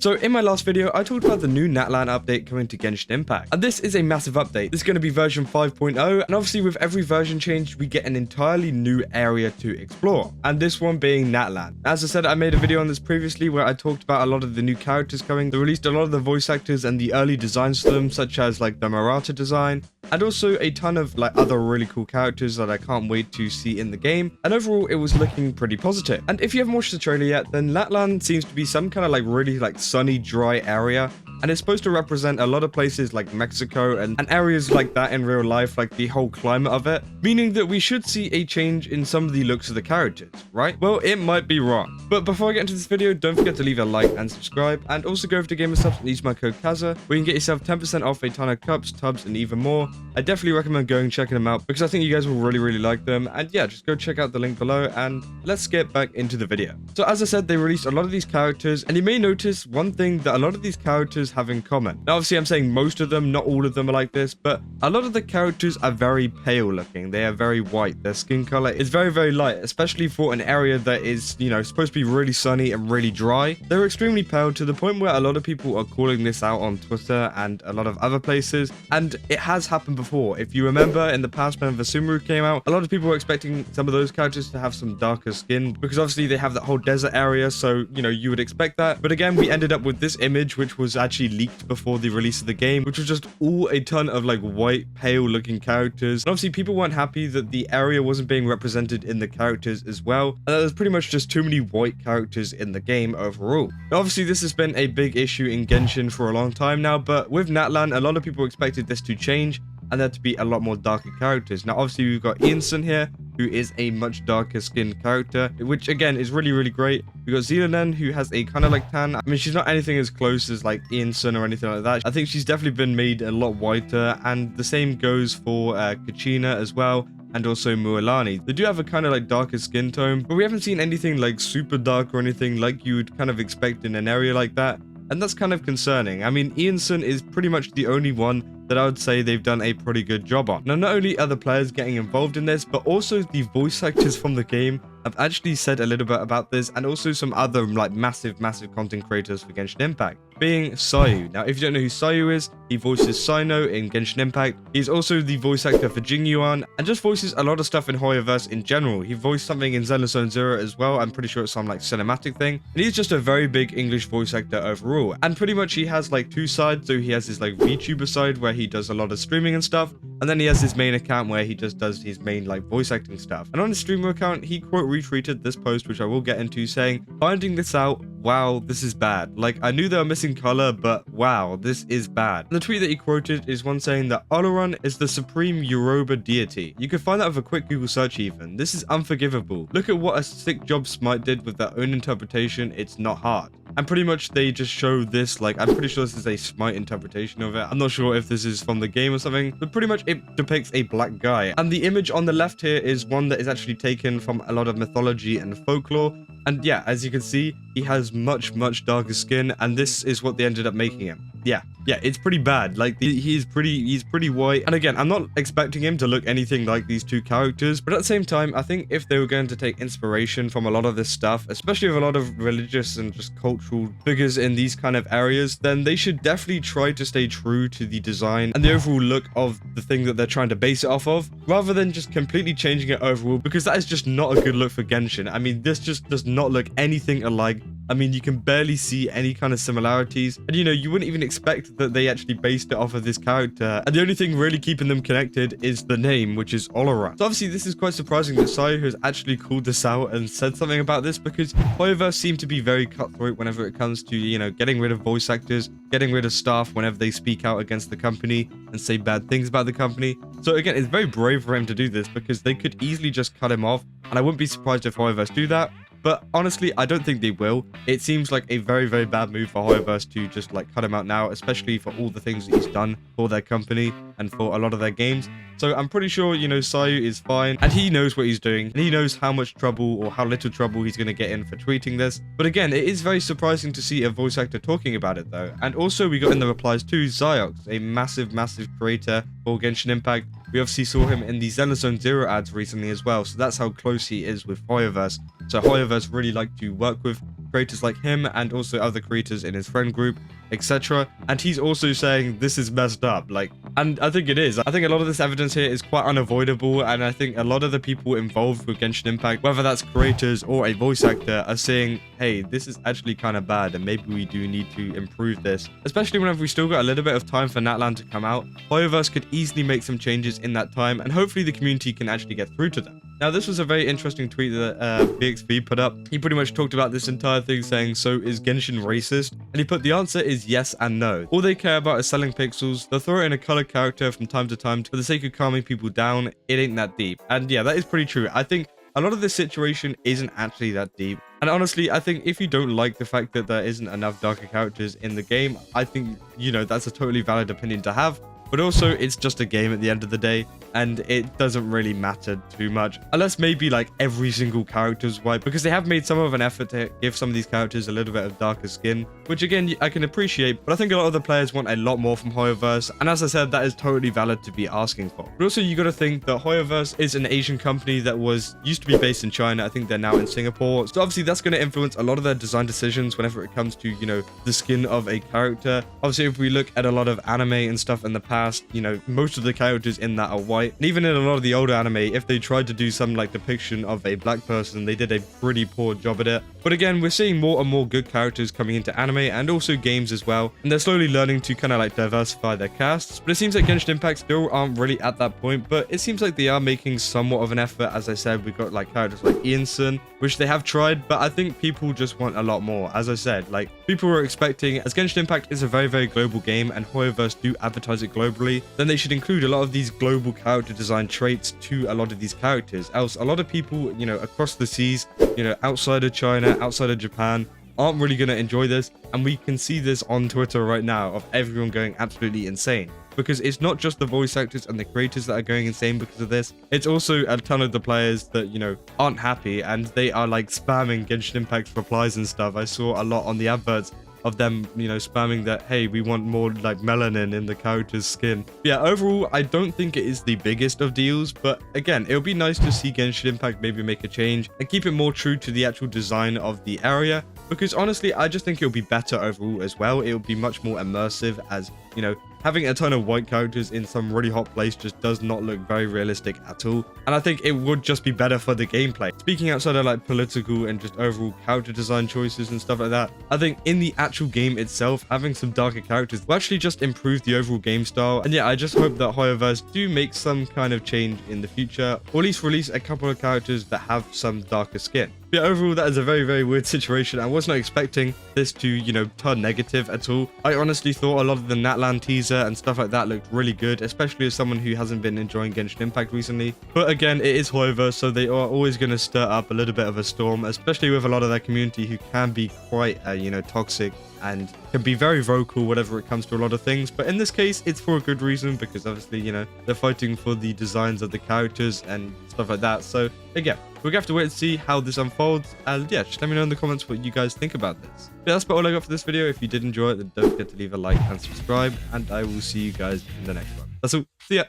So in my last video, I talked about the new Natlan update coming to Genshin Impact. And this is a massive update. This is going to be version 5.0. And obviously with every version change, we get an entirely new area to explore. And this one being Natlan. As I said, I made a video on this previously where I talked about a lot of the new characters coming. They released a lot of the voice actors and the early designs for them, such as like the Murata design. And also a ton of like other really cool characters that I can't wait to see in the game. And overall, it was looking pretty positive. And if you haven't watched the trailer yet, then Natlan seems to be some kind of like really like sunny, dry area. And it's supposed to represent a lot of places like Mexico and areas like that in real life, like the whole climate of it. Meaning that we should see a change in some of the looks of the characters, right? Well, it might be wrong. But before I get into this video, don't forget to leave a like and subscribe. And also go over to GamerSubs and use my code KAZA, where you can get yourself 10% off a ton of cups, tubs, and even more. I definitely recommend going and checking them out because I think you guys will really like them. And yeah, just go check out the link below and let's get back into the video. So as I said, they released a lot of these characters, and you may notice one thing that a lot of these characters have in common. Now obviously I'm saying most of them, not all of them are like this, but a lot of the characters are very pale looking. They are very white. Their skin color is very light, especially for an area that is, you know, supposed to be really sunny and really dry. They're extremely pale to the point where a lot of people are calling this out on Twitter and a lot of other places, and it has happened before. If you remember in the past when Vasumru came out, a lot of people were expecting some of those characters to have some darker skin because obviously they have that whole desert area, so you know, you would expect that. But again, we ended up with this image which was actually leaked before the release of the game, which was just all a ton of like white pale looking characters. And obviously people weren't happy that the area wasn't being represented in the characters as well, and there's pretty much just too many white characters in the game overall. Now, obviously this has been a big issue in Genshin for a long time now, but with Natlan, a lot of people expected this to change and there to be a lot more darker characters. Now obviously we've got Ianson here, who is a much darker skinned character, which again is really great. We got Natlan, who has a kind of like tan. I mean, she's not anything as close as like Ianson or anything like that. I think she's definitely been made a lot whiter, and the same goes for Kachina as well, and also Mualani. They do have a kind of like darker skin tone, but we haven't seen anything like super dark or anything like you would kind of expect in an area like that. And that's kind of concerning. I mean, Ianson is pretty much the only one that I would say they've done a pretty good job on. Now, not only are the players getting involved in this, but also the voice actors from the game have actually said a little bit about this, and also some other like massive content creators for Genshin Impact, being Sayu. Now, if you don't know who Sayu is, he voices Sino in Genshin Impact. He's also the voice actor for Jingyuan, and just voices a lot of stuff in Hoyoverse in general. He voiced something in Xenophon Zero as well. I'm pretty sure it's some like cinematic thing. And he's just a very big English voice actor overall. And pretty much he has like two sides. So he has his like VTuber side where he does a lot of streaming and stuff, and then he has his main account where he just does his main like voice acting stuff. And on his streamer account, he quote retweeted this post, which I will get into, saying, "Finding this out, wow, this is bad. Like, I knew they were missing color, but wow, this is bad." And the tweet that he quoted is one saying that Oloran is the supreme Yoruba deity. You can find that with a quick Google search even. This is unforgivable. Look at what a sick job Smite did with their own interpretation. It's not hard. And pretty much they just show this, like, I'm pretty sure this is a Smite interpretation of it. I'm not sure if this is from the game or something, but pretty much it depicts a black guy. And the image on the left here is one that is actually taken from a lot of mythology and folklore. And yeah, as you can see, he has much darker skin, and this is what they ended up making him. Yeah, it's pretty bad. Like, he's pretty white. And again, I'm not expecting him to look anything like these two characters, but at the same time, I think if they were going to take inspiration from a lot of this stuff, especially with a lot of religious and just cultural figures in these kind of areas, then they should definitely try to stay true to the design and the overall look of the thing that they're trying to base it off of, rather than just completely changing it overall, because that is just not a good look for Genshin. I mean, this just does not look anything alike. I mean, you can barely see any kind of similarities, and you know, you wouldn't even expect that they actually based it off of this character, and the only thing really keeping them connected is the name, which is Oloran. So obviously this is quite surprising that Sayu has actually called this out and said something about this, because Hoyoverse seem to be very cutthroat whenever it comes to, you know, getting rid of voice actors, getting rid of staff whenever they speak out against the company and say bad things about the company. So again, it's very brave for him to do this, because they could easily just cut him off, and I wouldn't be surprised if Hoyoverse do that. But honestly, I don't think they will. It seems like a very bad move for Hoyoverse to just like cut him out now, especially for all the things that he's done for their company and for a lot of their games. So I'm pretty sure, you know, Sayu is fine, and he knows what he's doing, and he knows how much trouble or how little trouble he's going to get in for tweeting this. But again, it is very surprising to see a voice actor talking about it though. And also we got in the replies to Xiox, a massive creator for Genshin Impact. We obviously saw him in the Xenophon Zero ads recently as well, so that's how close he is with Hoyoverse. So Hoyoverse really like to work with creators like him and also other creators in his friend group, etc. And he's also saying this is messed up. And I think it is. I think a lot of this evidence here is quite unavoidable, and I think a lot of the people involved with Genshin Impact, whether that's creators or a voice actor, are saying, hey, this is actually kind of bad and maybe we do need to improve this, especially whenever we still got a little bit of time for Natlan to come out. Hoyoverse could easily make some changes in that time, and hopefully the community can actually get through to them. Now, this was a very interesting tweet that BXB put up. He pretty much talked about this entire thing saying, so is Genshin racist? And he put the answer is yes and no. All they care about is selling pixels. They'll throw in a color character from time to time for the sake of calming people down. It ain't that deep. And yeah, that is pretty true. I think a lot of this situation isn't actually that deep. And honestly, I think if you don't like the fact that there isn't enough darker characters in the game, I think, you know, that's a totally valid opinion to have. But also, it's just a game at the end of the day, and it doesn't really matter too much. Unless maybe like every single character's white, because they have made some of an effort to give some of these characters a little bit of darker skin, which again, I can appreciate, but I think a lot of the players want a lot more from Hoyoverse, and as I said, that is totally valid to be asking for. But also, you got to think that Hoyoverse is an Asian company that used to be based in China. I think they're now in Singapore, so obviously that's going to influence a lot of their design decisions whenever it comes to, you know, the skin of a character. Obviously, if we look at a lot of anime and stuff in the past, you know, most of the characters in that are white. And even in a lot of the older anime, if they tried to do some like depiction of a black person, they did a pretty poor job at it. But again, we're seeing more and more good characters coming into anime and also games as well, and they're slowly learning to kind of like diversify their casts. But it seems like Genshin Impact still aren't really at that point, but it seems like they are making somewhat of an effort. As I said, we've got like characters like Ianson, which they have tried, but I think people just want a lot more. As I said, like, people were expecting, as Genshin Impact is a very, very global game and Hoyoverse do advertise it globally, then they should include a lot of these global character design traits to a lot of these characters. Else, a lot of people, you know, across the seas, you know, outside of China, outside of Japan, aren't really going to enjoy this. And we can see this on Twitter right now of everyone going absolutely insane. Because it's not just the voice actors and the creators that are going insane because of this. It's also a ton of the players that, you know, aren't happy and they are like spamming Genshin Impact replies and stuff. I saw a lot on the adverts of them, you know, spamming that, hey, we want more like melanin in the character's skin. Yeah, overall, I don't think it is the biggest of deals, but again, it would be nice to see Genshin Impact maybe make a change and keep it more true to the actual design of the area, because honestly, I just think it'll be better overall as well. It'll be much more immersive, as, you know, having a ton of white characters in some really hot place just does not look very realistic at all. And I think it would just be better for the gameplay. Speaking outside of like political and just overall character design choices and stuff like that, I think in the actual game itself, having some darker characters will actually just improve the overall game style. And yeah, I just hope that Hoyoverse do make some kind of change in the future, or at least release a couple of characters that have some darker skin. But yeah, overall, that is a very, very weird situation. I was not expecting this to, you know, turn negative at all. I honestly thought a lot of the Natlan teaser and stuff like that looked really good, especially as someone who hasn't been enjoying Genshin Impact recently. But again, it is Hoyoverse, so they are always going to stir up a little bit of a storm, especially with a lot of their community who can be quite, you know, toxic and can be very vocal whenever it comes to a lot of things. But in this case, it's for a good reason, because obviously, you know, they're fighting for the designs of the characters and stuff like that. So again, we're gonna have to wait and see how this unfolds, and yeah, just let me know in the comments what you guys think about this. But that's about all I got for this video. If you did enjoy it, then don't forget to leave a like and subscribe, and I will see you guys in the next one. That's all. See ya.